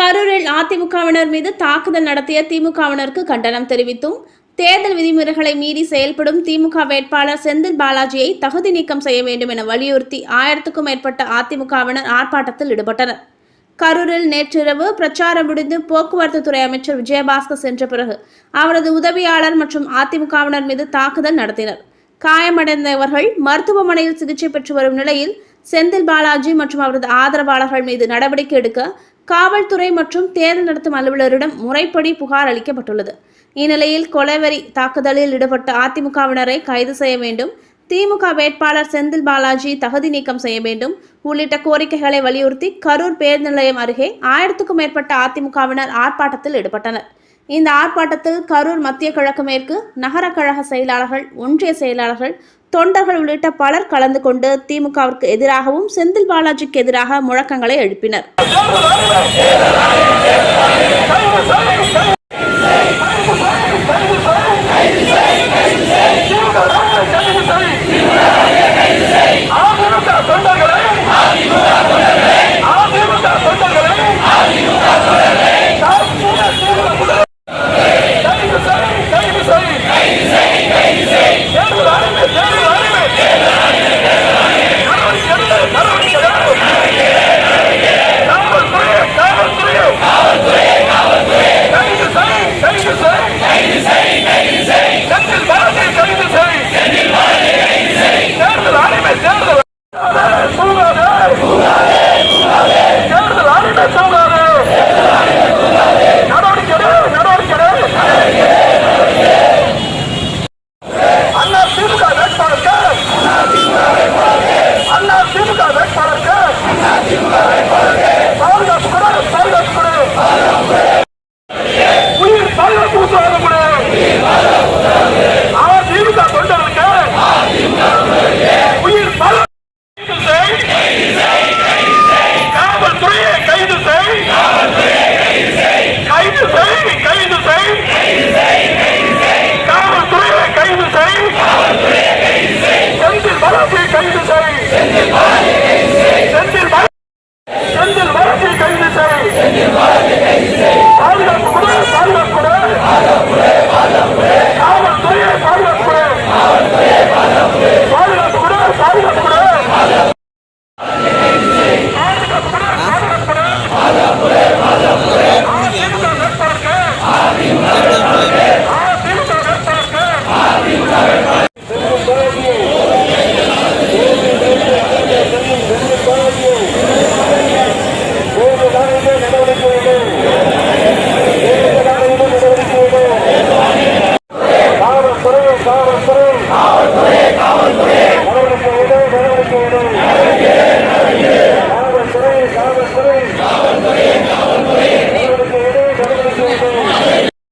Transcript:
கரூரில் அதிமுகவினர் மீது தாக்குதல் நடத்திய திமுகவினருக்கு கண்டனம் தெரிவித்தும், தேர்தல் விதிமுறைகளை மீறி செயல்படும் திமுக வேட்பாளர் செந்தில் பாலாஜியை தகுதி நீக்கம் செய்ய வேண்டும் என வலியுறுத்தி 1000க்கும் மேற்பட்ட அதிமுகவினர் ஆர்ப்பாட்டத்தில் ஈடுபட்டனர். கரூரில் நேற்றிரவு பிரச்சாரம் முடிந்து போக்குவரத்து துறை அமைச்சர் விஜயபாஸ்கர் சென்ற பிறகு அவரது உதவியாளர் மற்றும் அதிமுகவினர் மீது தாக்குதல் நடத்தினர். காயமடைந்தவர்கள் மருத்துவமனையில் சிகிச்சை பெற்று வரும் நிலையில் செந்தில் பாலாஜி மற்றும் அவரது ஆதரவாளர்கள் மீது நடவடிக்கை எடுக்க காவல்துறை மற்றும் தேர்தல் நடத்தும் அலுவலரிடம் முறைப்படி புகார் அளிக்கப்பட்டுள்ளது. இந்நிலையில் கொலைவெறி தாக்குதலில் ஈடுபட்ட அதிமுகவினரை கைது செய்ய வேண்டும், திமுக வேட்பாளர் செந்தில் பாலாஜி தகுதி நீக்கம் செய்ய வேண்டும் உள்ளிட்ட கோரிக்கைகளை வலியுறுத்தி கரூர் பேருந்து நிலையம் அருகே 1000க்கும் மேற்பட்ட அதிமுகவினர் ஆர்ப்பாட்டத்தில் ஈடுபட்டனர். இந்த ஆர்ப்பாட்டத்தில் கரூர் மத்திய கிழக்கு மேற்கு நகர கழக செயலாளர்கள், ஒன்றிய செயலாளர்கள், தொண்டர்கள் உள்ளிட்ட பலர் கலந்து கொண்டு திமுகவிற்கு எதிராகவும் செந்தில் பாலாஜிக்கு எதிராக முழக்கங்களை எழுப்பினர். காவல்துறை